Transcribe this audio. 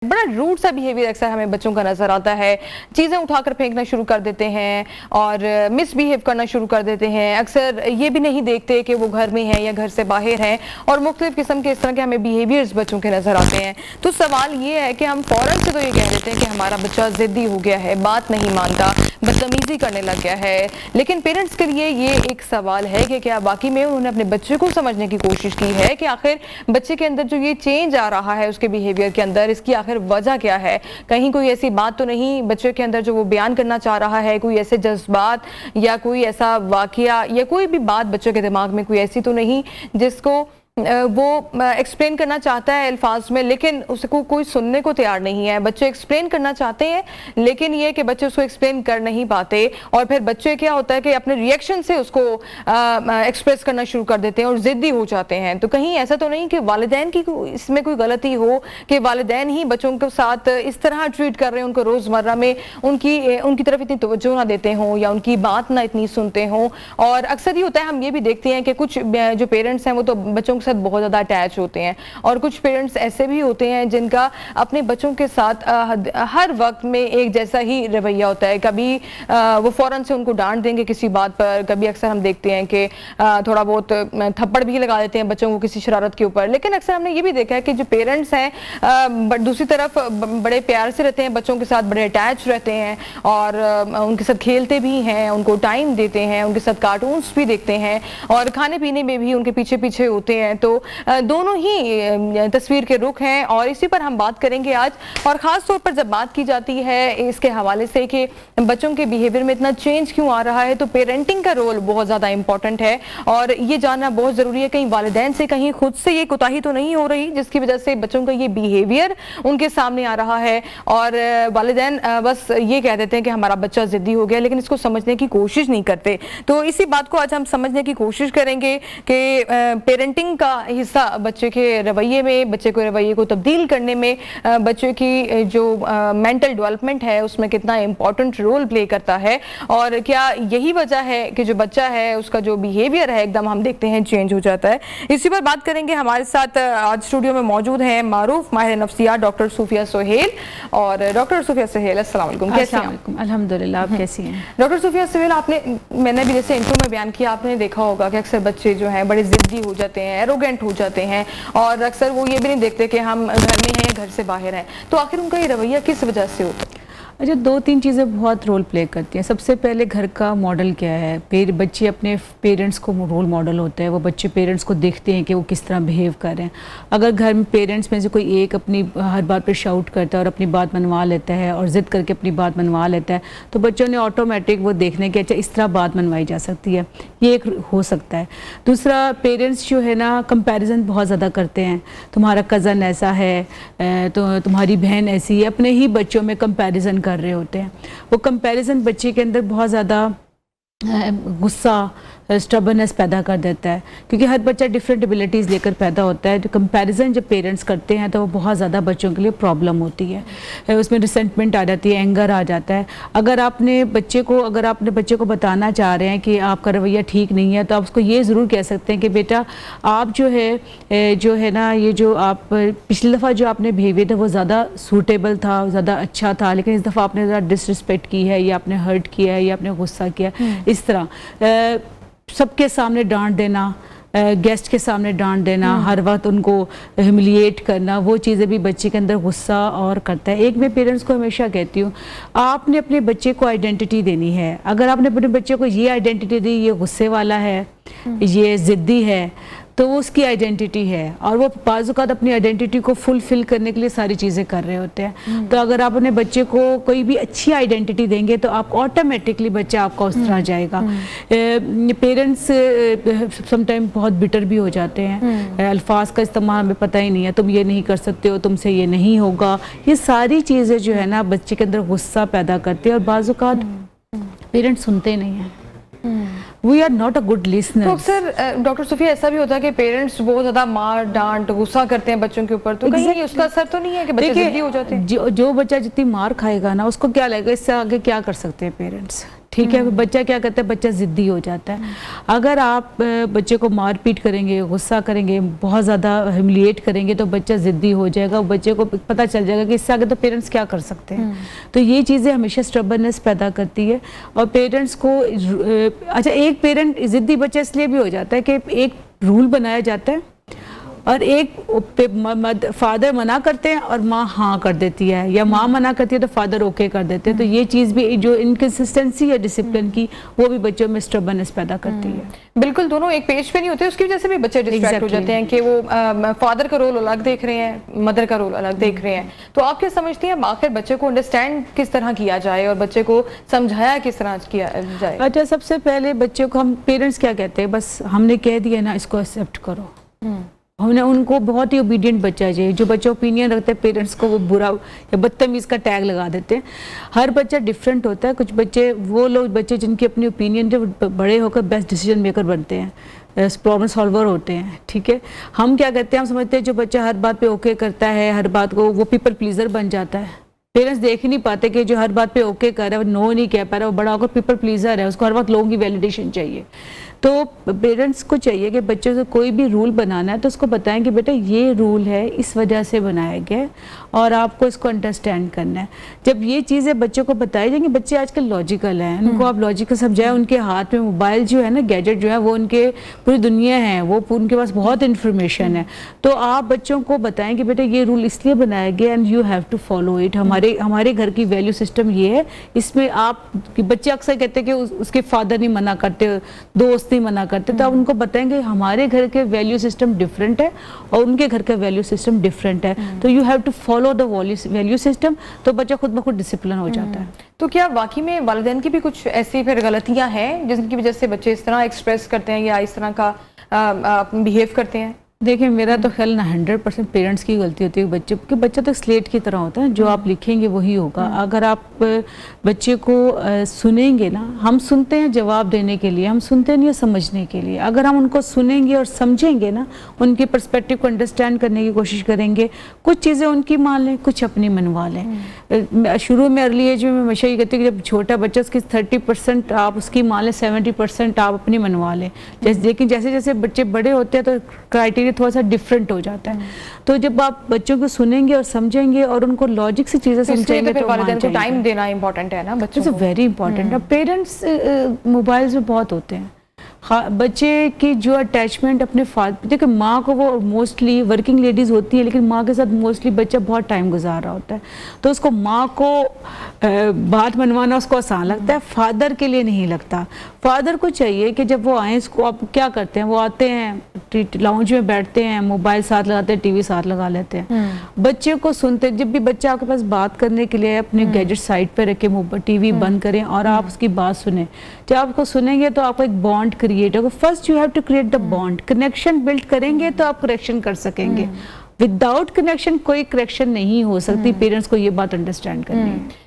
बड़ा रूड सा बिहेवियर अक्सर हमें बच्चों का नजर आता है। चीज़ें उठाकर फेंकना शुरू कर देते हैं और मिसबिहेव करना शुरू कर देते हैं। अक्सर ये भी नहीं देखते कि वो घर में है या घर से बाहर है और मुख्तलिफ किस्म के इस तरह के हमें बिहेवियर्स बच्चों के नजर आते हैं। तो सवाल ये है कि हम फौरन से तो ये कह देते हैं कि हमारा बच्चा जिद्दी हो गया है, बात नहीं मानता, बदतमीजी करने लग गया है। लेकिन पेरेंट्स के लिए ये एक सवाल है कि क्या वाकई में उन्होंने अपने बच्चे को समझने की कोशिश की है कि आखिर बच्चे के अंदर जो ये चेंज आ रहा है उसके बिहेवियर के अंदर, इसकी आखिर वजह क्या है। कहीं कोई ऐसी बात तो नहीं बच्चे के अंदर जो वो बयान करना चाह रहा है, कोई ऐसे जज्बात या कोई ऐसा वाकया या कोई भी बात बच्चे के दिमाग में कोई ऐसी तो नहीं जिसको वो एक्सप्लेन करना चाहता है अल्फाज में, लेकिन उसको कोई सुनने को तैयार नहीं है। बच्चे एक्सप्लेन करना चाहते हैं लेकिन ये कि बच्चे उसको एक्सप्लेन कर नहीं पाते और फिर बच्चे क्या होता है कि अपने रिएक्शन से उसको एक्सप्रेस करना शुरू कर देते हैं और जिद्दी हो जाते हैं। तो कहीं ऐसा तो नहीं कि वालिदैन की इसमें कोई गलती हो कि वालिदैन ही बच्चों के साथ इस तरह ट्रीट कर रहे हैं, उनको रोज़मर्रा में उनकी तरफ इतनी तवज्जो ना देते हों या उनकी बात ना इतनी सुनते हों। और अक्सर ये होता है, हम ये भी देखते हैं कि कुछ जो पेरेंट्स हैं वो तो बच्चों के साथ बहुत ज़्यादा अटैच होते हैं और कुछ पेरेंट्स ऐसे भी होते हैं जिनका अपने बच्चों के साथ हर वक्त में एक जैसा ही रवैया होता है। कभी वो फ़ौरन से उनको डांट देंगे किसी बात पर, कभी अक्सर हम देखते हैं कि थोड़ा बहुत थप्पड़ भी लगा देते हैं बच्चों को किसी शरारत के ऊपर। लेकिन अक्सर हमने ये भी देखा है कि जो पेरेंट्स हैं दूसरी तरफ बड़े प्यार से रहते हैं बच्चों के साथ, बड़े अटैच रहते हैं और उनके साथ खेलते भी हैं, उनको टाइम देते हैं, उनके साथ कार्टून्स भी देखते हैं और खाने पीने में भी उनके पीछे पीछे होते हैं। तो दोनों ही तस्वीर के रुख हैं और इसी पर हम बात करेंगे आज। और ख़ास तौर पर जब बात की जाती है इसके हवाले से कि बच्चों के बिहेवियर में इतना चेंज क्यों आ रहा है, तो पेरेंटिंग का रोल बहुत ज़्यादा इंपॉर्टेंट है और ये जानना बहुत ज़रूरी है कहीं वालिदैन से कहीं खुद से ये कोताही तो नहीं हो रही जिसकी वजह से बच्चों का ये बिहेवियर उनके सामने आ रहा है। और वालिदैन बस ये कह देते हैं कि हमारा बच्चा ज़िद्दी हो गया, लेकिन इसको समझने की कोशिश नहीं करते। तो इसी बात को आज हम समझने की कोशिश करेंगे कि पेरेंटिंग का हिस्सा बच्चे के रवैये में, बच्चे के रवैये को तब्दील करने में, बच्चे की जो मेंटल डेवलपमेंट है उसमें कितना इंपॉर्टेंट रोल प्ले करता है और क्या यही वजह है कि जो बच्चा है उसका जो बिहेवियर है एकदम हम देखते हैं चेंज हो जाता है। इसी पर बात करेंगे। हमारे साथ आज स्टूडियो में मौजूद हैं मारूफ माहिर नफ्सियात डॉक्टर सूफिया सोहेल। और डॉक्टर सूफिया सोहेल, अस्सलाम वालेकुम, कैसी हैं आप? अल्हम्दुलिल्लाह, आप कैसी हैं? डॉक्टर सूफिया सोहेल, मैंने भी जैसे इंट्रो में बयान किया, आपने देखा होगा कि अक्सर बच्चे जो हैं बड़े जिद्दी हो जाते हैं, एरोगेंट हो जाते हैं और अक्सर वो ये भी नहीं देखते कि हम घर में हैं या घर से बाहर हैं। तो आखिर उनका ये रवैया किस वजह से होता है? अच्छा, दो तीन चीज़ें बहुत रोल प्ले करती हैं। सबसे पहले घर का मॉडल क्या है। बच्चे अपने पेरेंट्स को रोल मॉडल होता है, वो बच्चे पेरेंट्स को देखते हैं कि वो किस तरह बिहेव कर रहे हैं। अगर घर में पेरेंट्स में से कोई एक अपनी हर बात पर शाउट करता है और अपनी बात मनवा लेता है और ज़िद करके अपनी बात मनवा लेता है तो बच्चों ने ऑटोमेटिक वो देखने कि अच्छा इस तरह बात मनवाई जा सकती है, ये एक हो सकता है। दूसरा, पेरेंट्स जो है ना कंपैरिजन बहुत ज़्यादा करते हैं। तुम्हारा कज़न ऐसा है तो तुम्हारी बहन ऐसी है, अपने ही बच्चों में कंपैरिजन कर रहे होते हैं। वो कंपैरिजन बच्चे के अंदर बहुत ज़्यादा गुस्सा, स्टबर्नेस पैदा कर देता है क्योंकि हर बच्चा डिफरेंट एबिलिटीज़ लेकर पैदा होता है। जो कंपैरिजन जब पेरेंट्स करते हैं तो वो बहुत ज़्यादा बच्चों के लिए प्रॉब्लम होती है, उसमें रिसेंटमेंट आ जाती है, एंगर आ जाता है। अगर आप अपने बच्चे को बताना चाह रहे हैं कि आपका रवैया ठीक नहीं है तो आप उसको ये ज़रूर कह सकते हैं कि बेटा आप जो है ना, ये जो आप पिछली दफ़ा जो आपने बिहेवियर था वो ज़्यादा सूटेबल था, ज़्यादा अच्छा था, लेकिन इस दफ़ा आपने ज़्यादा डिसरिस्पेक्ट की है या आपने हर्ट किया है या आपने गुस्सा किया। इस तरह सबके सामने डांट देना, गेस्ट के सामने डांट देना, हर वक्त उनको ह्यूमिलिएट करना, वो चीज़ें भी बच्चे के अंदर गुस्सा और करता है। एक मैं पेरेंट्स को हमेशा कहती हूँ, आपने अपने बच्चे को आइडेंटिटी देनी है। अगर आपने अपने बच्चे को ये आइडेंटिटी दी, ये गुस्से वाला है, ये ज़िद्दी है, तो वो उसकी आइडेंटिटी है और वो बाज़-औक़ात अपनी आइडेंटिटी को फुलफ़िल करने के लिए सारी चीज़ें कर रहे होते हैं। तो अगर आप अपने बच्चे को कोई भी अच्छी आइडेंटिटी देंगे तो आप ऑटोमेटिकली बच्चा आपका उस तरह जाएगा। पेरेंट्स समटाइम बहुत बिटर भी हो जाते हैं, अल्फाज का इस्तेमाल हमें पता ही नहीं है, तुम ये नहीं कर सकते हो, तुमसे ये नहीं होगा, ये सारी चीज़ें जो है ना बच्चे के अंदर गुस्सा पैदा करती है और बाज़-औक़ात पेरेंट्स सुनते नहीं हैं। We are not a good listener। तो अक्सर डॉक्टर सूफिया ऐसा भी होता है कि पेरेंट्स बहुत ज़्यादा मार डांट गुस्सा करते हैं बच्चों के ऊपर, तो कहीं उसका असर तो नहीं है कि बच्चे जिद्दी हो जाते हैं? जो बच्चा जितनी मार खाएगा ना उसको क्या लगेगा, इससे आगे क्या कर सकते हैं पेरेंट्स। ठीक है। बच्चा क्या करता है, बच्चा जिद्दी हो जाता है। अगर आप बच्चे को मारपीट करेंगे, गुस्सा करेंगे, बहुत ज़्यादा ह्यूमिलिएट करेंगे तो बच्चा जिद्दी हो जाएगा। बच्चे को पता चल जाएगा कि इससे आगे तो पेरेंट्स क्या कर सकते हैं। तो ये चीज़ें हमेशा स्टबर्ननेस पैदा करती है। और पेरेंट्स को अच्छा, एक पेरेंट जिद्दी बच्चा इसलिए भी हो जाता है कि एक रूल बनाया जाता है और एक फादर मना करते हैं और माँ हाँ कर देती है, या माँ मना करती है तो फादर ओके कर देते हैं। तो ये चीज़ भी जो इनकंसिस्टेंसी है डिसिप्लिन की, वो भी बच्चों में स्टबर्ननेस पैदा करती है। बिल्कुल, दोनों एक पेज पे नहीं होते, उसकी वजह से भी बच्चे डिस्ट्रैक्ट हो जाते हैं कि वो फादर का रोल अलग देख रहे हैं, मदर का रोल अलग देख रहे हैं। तो आप क्या समझती हैं आखिर बच्चे को अंडरस्टैंड किस तरह किया जाए और बच्चे को समझाया किस तरह किया जाए? अच्छा, सबसे पहले बच्चे को हम पेरेंट्स क्या कहते हैं, बस हमने कह दिया ना, इसको एक्सेप्ट करो। हमने उनको बहुत ही ओबीडियंट बच्चा चाहिए। जो बच्चा ओपिनियन रखते हैं पेरेंट्स को वो बुरा या बदतमीज़ का टैग लगा देते हैं। हर बच्चा डिफरेंट होता है। कुछ बच्चे वो लोग बच्चे जिनकी अपनी ओपिनियन जो बड़े होकर बेस्ट डिसीजन मेकर बनते हैं, प्रॉब्लम सॉल्वर होते हैं। ठीक है, हम क्या कहते हैं, हम समझते हैं जो बच्चा हर बात पे ओके करता है, हर बात को, वो पीपल प्लीजर बन जाता है। पेरेंट्स देख ही नहीं पाते कि जो हर बात पे ओके कर रहा है, वो नो नहीं कह पा रहा है, वो बड़ा होकर पीपल प्लीजर है, उसको हर वक्त लोगों की वैलिडेशन चाहिए। तो पेरेंट्स को चाहिए कि बच्चों से कोई भी रूल बनाना है तो उसको बताएं कि बेटा ये रूल है, इस वजह से बनाया गया और आपको इसको अंडरस्टैंड करना है। जब ये चीज़ें बच्चों को बताई जाएंगी, बच्चे आजकल लॉजिकल हैं, उनको आप लॉजिकल समझाएं। उनके हाथ में मोबाइल जो है ना, गैजेट जो है, वो उनके पूरी दुनिया है, वो उनके पास बहुत इन्फॉर्मेशन है। तो आप बच्चों को बताएं कि बेटा ये रूल इसलिए बनाया गया and you have to follow it. हमारे घर की वैल्यू सिस्टम ये है, इसमें आप, बच्चे अक्सर कहते हैं कि उसके फादर नहीं मना करते, दोस्त नहीं मना करते, तो आप उनको बताएंगे हमारे घर के वैल्यू सिस्टम डिफरेंट है और उनके घर का वैल्यू सिस्टम डिफरेंट है, तो you have to follow the value system. तो बच्चा खुद ब खुद डिसिप्लिन हो जाता है। तो क्या वाकई में वालिदैन की भी कुछ ऐसी फिर गलतियां हैं जिनकी वजह से बच्चे इस तरह एक्सप्रेस करते हैं या इस तरह का बिहेव करते हैं? देखिए, मेरा तो ख्याल ना 100% पेरेंट्स की गलती होती है बच्चे, क्योंकि बच्चा तो स्लेट की तरह होता है, जो आप लिखेंगे वही होगा। अगर आप बच्चे को सुनेंगे ना, हम सुनते हैं जवाब देने के लिए, हम सुनते नहीं है समझने के लिए। अगर हम उनको सुनेंगे और समझेंगे ना, उनके पर्सपेक्टिव को अंडरस्टैंड करने की कोशिश करेंगे, कुछ चीज़ें उनकी मान लें, कुछ अपनी मनवा लें। शुरू में अर्ली एज में मैं हमेशा ये कहती हूँ कि जब छोटा बच्चा, उसकी 30% आप उसकी मान लें, 70% आप अपनी मनवा लें। लेकिन जैसे जैसे बच्चे बड़े होते हैं तो क्राइटेरिया थोड़ा सा डिफरेंट हो जाता है। तो जब आप बच्चों को सुनेंगे और समझेंगे और उनको लॉजिक से चीजें समझाएंगे तो वालिदैन को टाइम देना इंपॉर्टेंट है ना बच्चों को। Very important. अब पेरेंट्स मोबाइल्स में बहुत होते हैं, बच्चे की जो अटैचमेंट अपने फादर, देखिए माँ को, वो मोस्टली वर्किंग लेडीज़ होती है, लेकिन माँ के साथ मोस्टली बच्चा बहुत टाइम गुजार रहा होता है, तो उसको माँ को बात मनवाना उसको आसान लगता है, फादर के लिए नहीं लगता। फादर को चाहिए कि जब वो आए, इसको आप क्या करते हैं, वो आते हैं लाउंज में बैठते हैं, मोबाइल साथ लगाते हैं, टीवी साथ लगा लेते हैं, बच्चे को सुनते। जब भी बच्चा आपके पास बात करने के लिए अपने गैजेट साइड पे रखे, टीवी बंद करें और आप उसकी बात सुने। जब आप उसको सुनेंगे तो आपको एक बॉन्ड क्रिएट होगा। First you have to create the bond, connection build करेंगे तो आप करेक्शन कर सकेंगे। विदाउट कनेक्शन कोई करेक्शन नहीं हो सकती। पेरेंट्स को ये बात अंडरस्टैंड करनी है।